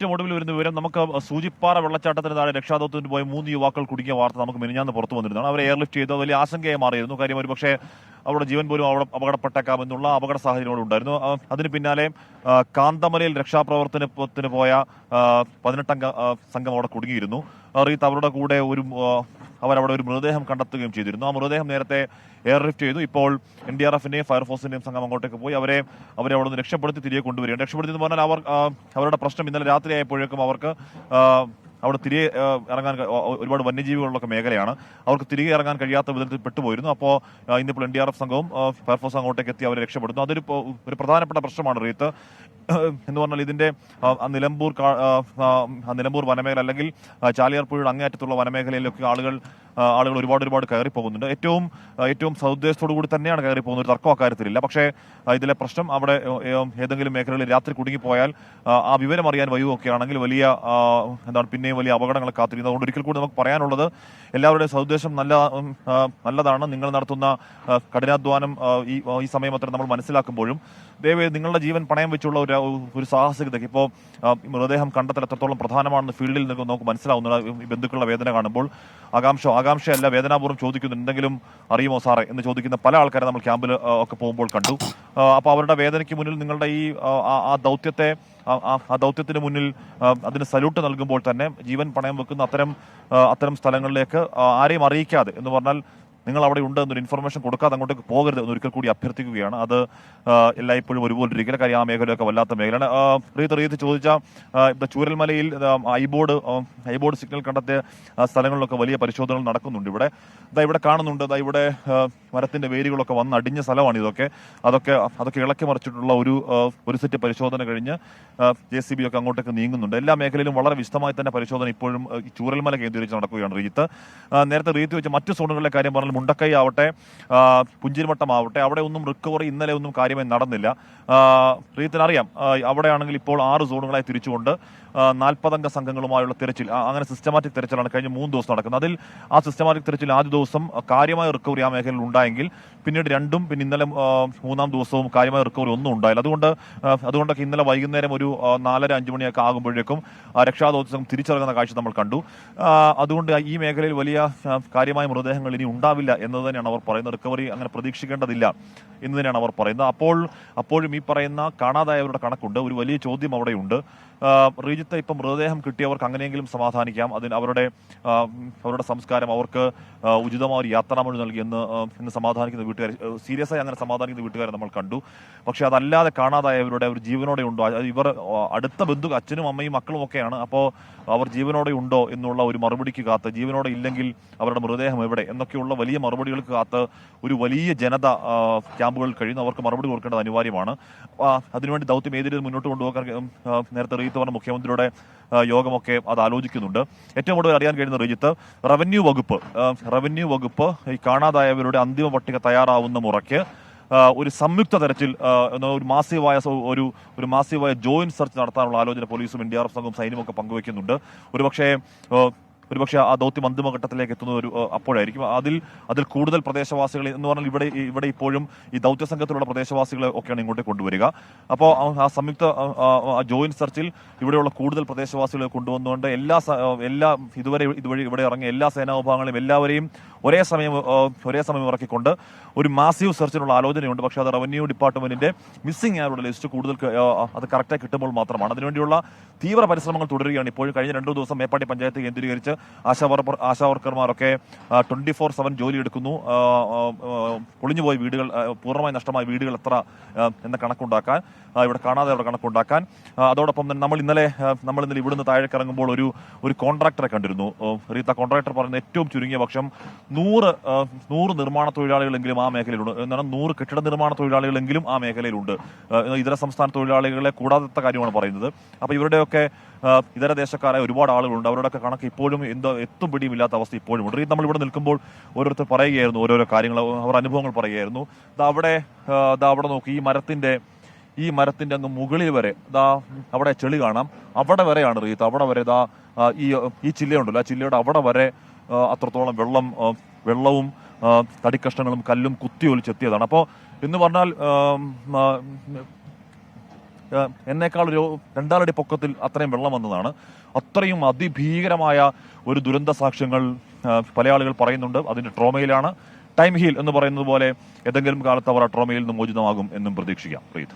ഏറ്റവും ഒടുവിൽ വരുന്ന വിവരം നമുക്ക് സൂചിപ്പാറ വെള്ളച്ചാട്ടത്തിന് താഴെ രക്ഷാദൗത്യത്തിന് പോയ 3 യുവാക്കൾ കുടുങ്ങിയ വാർത്ത നമുക്ക് മിനിഞ്ഞാന്ന് പുറത്തു വന്നിരുന്നതാണ്. അവരെ എയർലിഫ്റ്റ് ചെയ്ത് വലിയ ആശങ്കയായി മാറിയിരുന്നു. കാര്യം ഒരു പക്ഷേ അവരുടെ ജീവൻ പോലും അവിടെ അപകടപ്പെട്ടേക്കാമെന്നുള്ള അപകട സാഹചര്യം ഉണ്ടായിരുന്നു. അതിന് പിന്നാലെ കാന്തമലയിൽ രക്ഷാപ്രവർത്തനത്തിന് പോയ 18 അംഗ സംഘം അവിടെ കുടുങ്ങിയിരുന്നു. റീത്ത് അവരുടെ കൂടെ അവരവിടെ ഒരു മൃതദേഹം കണ്ടെത്തുകയും ചെയ്തിരുന്നു. ആ മൃതദേഹം നേരത്തെ എയർലിഫ്റ്റ് ചെയ്തു. ഇപ്പോൾ NDRFന്റെയും ഫയർഫോഴ്സിന്റെയും സംഘം അങ്ങോട്ടേക്ക് പോയി അവരെ അവിടെ നിന്ന് രക്ഷപ്പെടുത്തി തിരികെ കൊണ്ടുവരികയാണ്. രക്ഷപ്പെടുത്തി എന്ന് പറഞ്ഞാൽ അവരുടെ പ്രശ്നം ഇന്നലെ രാത്രിയായപ്പോഴേക്കും അവർക്ക് അവിടെ തിരികെ ഇറങ്ങാൻ ഒരുപാട് വന്യജീവികളുള്ള മേഖലയാണ്. അവർക്ക് തിരികെ ഇറങ്ങാൻ കഴിയാത്ത വിധത്തിൽ പെട്ടുപോയിരുന്നു. അപ്പോൾ ഇന്നിപ്പോൾ NDRF സംഘവും ഫയർഫോഴ്സ് അങ്ങോട്ടേക്ക് എത്തി അവരെ രക്ഷപ്പെടുന്നു. അതൊരു പ്രധാനപ്പെട്ട പ്രശ്നമാണ് റീത്ത്. എന്ന് പറഞ്ഞാൽ ഇതിന്റെ നിലമ്പൂർ വനമേഖല അല്ലെങ്കിൽ ചാലിയാർപ്പുഴയുടെ അങ്ങേയറ്റത്തുള്ള വനമേഖലയിലൊക്കെ ആളുകൾ ഒരുപാട് കയറി പോകുന്നുണ്ട്. ഏറ്റവും സൗദ്ദേശത്തോടു കൂടി തന്നെയാണ് കയറി പോകുന്നത്. ഒരു തർക്കം അക്കാര്യത്തിലില്ല. പക്ഷേ ഇതിലെ പ്രശ്നം അവിടെ ഏതെങ്കിലും മേഖലകളിൽ രാത്രി കുടുങ്ങിപ്പോയാൽ ആ വിവരം അറിയാൻ വൈകുമൊക്കെ ആണെങ്കിൽ പിന്നെയും വലിയ അപകടങ്ങൾ കാത്തിരിക്കുന്നത്. അതുകൊണ്ട് ഒരിക്കൽ കൂടി നമുക്ക് പറയാനുള്ളത് എല്ലാവരുടെയും സൗദ്ദേശം നല്ലതാണ്. നിങ്ങൾ നടത്തുന്ന കഠിനാധ്വാനം ഈ സമയം അത്ര നമ്മൾ മനസ്സിലാക്കുമ്പോഴും ദയവായി നിങ്ങളുടെ ജീവൻ പണയം വെച്ചുള്ള ഒരു സാഹസികതയ്ക്ക് ഇപ്പോൾ മൃതദേഹം കണ്ടെത്തൽ എത്രത്തോളം പ്രധാനമാണെന്ന് ഫീൽഡിൽ നിന്ന് നമുക്ക് മനസ്സിലാവുന്നത് ബന്ധുക്കളുടെ വേദന കാണുമ്പോൾ ആകാംക്ഷയല്ല വേദനാപൂർവ്വം ചോദിക്കുന്നു, എന്തെങ്കിലും അറിയുമോ സാറേ എന്ന് ചോദിക്കുന്ന പല ആൾക്കാരെ നമ്മൾ ക്യാമ്പിൽ ഒക്കെ പോകുമ്പോൾ കണ്ടു. അപ്പോൾ അവരുടെ വേദനയ്ക്ക് മുന്നിൽ നിങ്ങളുടെ ആ ദൗത്യത്തിന് മുന്നിൽ അതിന് സല്യൂട്ട് നൽകുമ്പോൾ തന്നെ ജീവൻ പണയം വെക്കുന്ന അത്തരം സ്ഥലങ്ങളിലേക്ക് ആരെയും അറിയിക്കാതെ എന്ന് പറഞ്ഞാൽ നിങ്ങൾ അവിടെ ഉണ്ട് എന്നൊരു ഇൻഫർമേഷൻ കൊടുക്കാതെ അങ്ങോട്ടേക്ക് പോകരുത് എന്നൊരിക്കൽ കൂടി അഭ്യർത്ഥിക്കുകയാണ്. അത് എല്ലായ്പ്പോഴും ഒരുപോലെ ഇരിക്കില്ല. കാര്യം ആ മേഖലയൊക്കെ വല്ലാത്ത മേഖലയാണ്. റീത്ത് ചോദിച്ച ചൂരൽമലയിൽ ഐബോർഡ് സിഗ്നൽ കണ്ടെത്തിയ സ്ഥലങ്ങളിലൊക്കെ വലിയ പരിശോധനകൾ നടക്കുന്നുണ്ട്. ഇവിടെ കാണുന്നുണ്ട്. ഇവിടെ മരത്തിന്റെ വേരുകളൊക്കെ വന്ന് അടിഞ്ഞ സ്ഥലമാണ് ഇതൊക്കെ. അതൊക്കെ ഇളക്കി മറിച്ചിട്ടുള്ള ഒരു സെറ്റ് പരിശോധന കഴിഞ്ഞ് JCB ഒക്കെ അങ്ങോട്ടേക്ക് നീങ്ങുന്നുണ്ട്. എല്ലാ മേഖലയിലും വളരെ വിശദമായി തന്നെ പരിശോധന ഇപ്പോഴും ചൂരൽമല കേന്ദ്രീകരിച്ച് നടക്കുകയാണ്. നേരത്തെ റീത്ത് വെച്ച മറ്റു സോണുകളിലെ കാര്യം പറഞ്ഞാൽ മുണ്ടക്കൈ ആവട്ടെ, പുഞ്ചിരിമട്ടം ആവട്ടെ, അവിടെ ഒന്നും റിക്കവറി ഇന്നലെ ഒന്നും കാര്യമായി നടന്നില്ല. റീത്തിനറിയാം അവിടെയാണെങ്കിൽ ഇപ്പോൾ 6 സോണുകളായി തിരിച്ചുകൊണ്ട് 40 അംഗ സംഘങ്ങളുമായുള്ള തിരച്ചിൽ, അങ്ങനെ സിസ്റ്റമാറ്റിക് തിരച്ചിലാണ് കഴിഞ്ഞ 3 ദിവസം നടക്കുന്നത്. അതിൽ ആ സിസ്റ്റമാറ്റിക് തിരച്ചിൽ ആദ്യ ദിവസം കാര്യമായ റിക്കവറി ആ മേഖലയിൽ ഉണ്ടായെങ്കിൽ പിന്നീട് 2ഉം പിന്നെ ഇന്നലെ 3-ാം ദിവസവും കാര്യമായ റിക്കവറി ഒന്നും ഉണ്ടായില്ല. അതുകൊണ്ടൊക്കെ ഇന്നലെ വൈകുന്നേരം ഒരു 4:30-5 മണിയൊക്കെ ആകുമ്പോഴേക്കും രക്ഷാദൗത്യം തിരിച്ചിറങ്ങുന്ന കാഴ്ച നമ്മൾ കണ്ടു. അതുകൊണ്ട് ഈ മേഖലയിൽ വലിയ കാര്യമായ മൃതദേഹങ്ങൾ ഇനി ഉണ്ടാവില്ല എന്ന് തന്നെയാണ് അവർ പറയുന്നത്. റിക്കവറി അങ്ങനെ പ്രതീക്ഷിക്കേണ്ടതില്ല എന്ന് തന്നെയാണ് അവർ പറയുന്നത്. അപ്പോഴും ഈ പറയുന്ന കാണാതായവരുടെ കണക്കുണ്ട്. ഒരു വലിയ ചോദ്യം അവിടെയുണ്ട്. റീജിത്ത് ഇപ്പം മൃതദേഹം കിട്ടിയവർക്ക് അങ്ങനെയെങ്കിലും സമാധാനിക്കാം. അതിന് അവരുടെ സംസ്കാരം അവർക്ക് ഉചിതമായ ഒരു യാത്രാമൊഴി നൽകി എന്ന് സമാധാനിക്കുന്ന വീട്ടുകാർ, സീരിയസ് ആയി അങ്ങനെ സമാധാനിക്കുന്ന വീട്ടുകാരെ നമ്മൾ കണ്ടു. പക്ഷെ അതല്ലാതെ കാണാതായവരുടെ അവർ ജീവനോടെ ഉണ്ടോ, ഇവർ അടുത്ത ബന്ധു അച്ഛനും അമ്മയും മക്കളും ഒക്കെയാണ്. അപ്പോൾ അവർ ജീവനോടെ ഉണ്ടോ എന്നുള്ള ഒരു മറുപടിക്ക് കാത്ത്, ജീവനോടെ ഇല്ലെങ്കിൽ അവരുടെ മൃതദേഹം എവിടെ എന്നൊക്കെയുള്ള വലിയ മറുപടികൾക്ക് കാത്ത് ഒരു വലിയ ജനത ക്യാമ്പുകളിൽ കഴിയുന്നു. അവർക്ക് മറുപടി കൊടുക്കേണ്ടത് അനിവാര്യമാണ്. അതിനുവേണ്ടി ദൗത്യം ഏത് രീതിയിൽ മുന്നോട്ട് കൊണ്ടുപോകാൻ നേരത്തെ റീത്ത് പറഞ്ഞ മുഖ്യമന്ത്രിയുടെ യോഗമൊക്കെ അത് ആലോചിക്കുന്നുണ്ട്. ഏറ്റവും കൂടുതൽ അറിയാൻ കഴിയുന്ന റീജിത്ത്, റവന്യൂ വകുപ്പ് ഈ കാണാതായവരുടെ അന്തിമ പട്ടിക തയ്യാറാവുന്ന മുറയ്ക്ക് ഒരു സംയുക്ത തരത്തിൽ ഒരു മാസീവായ ജോയിന്റ് സെർച്ച് നടത്താനുള്ള ആലോചന പോലീസും NDRF സംഘവും സൈന്യമൊക്കെ ഒക്കെ പങ്കുവെക്കുന്നുണ്ട്. ഒരുപക്ഷെ ആ ദൗത്യം അന്തിമഘട്ടത്തിലേക്ക് എത്തുന്നത് അപ്പോഴായിരിക്കും. അതിൽ കൂടുതൽ പ്രദേശവാസികൾ എന്ന് പറഞ്ഞാൽ ഇവിടെ ഇപ്പോഴും ഈ ദൗത്യ സംഘത്തിലുള്ള പ്രദേശവാസികളെ ഒക്കെയാണ് ഇങ്ങോട്ട് കൊണ്ടുവരിക. അപ്പോൾ ആ സംയുക്ത ജോയിന്റ് സെർച്ചിൽ ഇവിടെയുള്ള കൂടുതൽ പ്രദേശവാസികളെ കൊണ്ടുവന്നുകൊണ്ട് ഇതുവഴി ഇവിടെ ഇറങ്ങിയ എല്ലാ സേനാ വിഭാഗങ്ങളെയും എല്ലാവരെയും ഒരേ സമയം ഇറക്കിക്കൊണ്ട് ഒരു മാസീവ് സെർച്ചിനുള്ള ആലോചനയുണ്ട്. പക്ഷേ അത് റവന്യൂ ഡിപ്പാർട്ട്മെന്റിന്റെ മിസ്സിംഗ് ആയവരുടെ ലിസ്റ്റ് കൂടുതൽ അത് കറക്റ്റായി കിട്ടുമ്പോൾ മാത്രമാണ്. അതിനുവേണ്ടിയുള്ള തീവ്ര പരിശ്രമങ്ങൾ തുടരുകയാണ്. ഇപ്പോഴും കഴിഞ്ഞ 2 ദിവസം മേപ്പാടി പഞ്ചായത്ത് കേന്ദ്രീകരിച്ച് ആശാവർക്കർമാരൊക്കെ 24/7 ജോലി എടുക്കുന്നു. പൊളിഞ്ഞുപോയ വീടുകൾ, പൂർണ്ണമായി നഷ്ടമായ വീടുകൾ എത്ര എന്ന കണക്കുണ്ടാക്കാൻ, ഇവിടെ കാണാതെയുള്ള കണക്കുണ്ടാക്കാൻ. അതോടൊപ്പം തന്നെ നമ്മൾ ഇന്നലെ ഇവിടുന്ന് താഴേക്ക് ഇറങ്ങുമ്പോൾ ഒരു കോൺട്രാക്ടറെ കണ്ടിരുന്നു. റീത്ത കോൺട്രാക്ടർ പറയുന്ന ഏറ്റവും ചുരുങ്ങിയ പക്ഷം 100 നിർമ്മാണ തൊഴിലാളികളെങ്കിലും ആ മേഖലയിലുണ്ട്. എന്നാൽ 100 കെട്ടിട നിർമ്മാണ തൊഴിലാളികളെങ്കിലും ആ മേഖലയിലുണ്ട്. ഇതര സംസ്ഥാന തൊഴിലാളികളെ കൂടാത്ത കാര്യമാണ് പറയുന്നത്. അപ്പോൾ ഇവരുടെയൊക്കെ ഇതര ദേശക്കാരായ ഒരുപാട് ആളുകളുണ്ട്. അവരുടെയൊക്കെ കണക്ക് ഇപ്പോഴും എത്തും പിടിയും ഇല്ലാത്ത അവസ്ഥ ഇപ്പോഴും ഉണ്ട്. നമ്മൾ ഇവിടെ നിൽക്കുമ്പോൾ ഓരോരുത്തർ പറയുകയായിരുന്നു ഓരോരോ കാര്യങ്ങൾ, അവർ അനുഭവങ്ങൾ പറയുകയായിരുന്നു. അവിടെ നോക്കി, ഈ മരത്തിന്റെ അങ്ങ് മുകളിൽ വരെ അവിടെ ചെളി കാണാം. അവിടെ വരെയാണ് റീത്ത്, അവിടെ വരെ ഈ ചില്ലയുണ്ടല്ലോ, ആ ചില്ലയുടെ അവിടെ വരെ അത്രത്തോളം വെള്ളവും തടിക്കഷ്ണങ്ങളും കല്ലും കുത്തി ഒലിച്ചെത്തിയതാണ്. അപ്പോൾ എന്ന് പറഞ്ഞാൽ എന്നേക്കാൾ ഒരു 2 അടി പൊക്കത്തിൽ അത്രയും വെള്ളം വന്നതാണ്. അത്രയും അതിഭീകരമായ ഒരു ദുരന്ത സാക്ഷ്യങ്ങൾ പല ആളുകൾ പറയുന്നുണ്ട്. അതിന്റെ ട്രോമയിലാണ്. ടൈം ഹീൽ എന്ന് പറയുന്നത് പോലെ ഏതെങ്കിലും കാലത്ത് അവർ ആ ട്രോമയിൽ നിന്ന് മോചിതമാകും എന്നും പ്രതീക്ഷിക്കാം. പ്രീത്.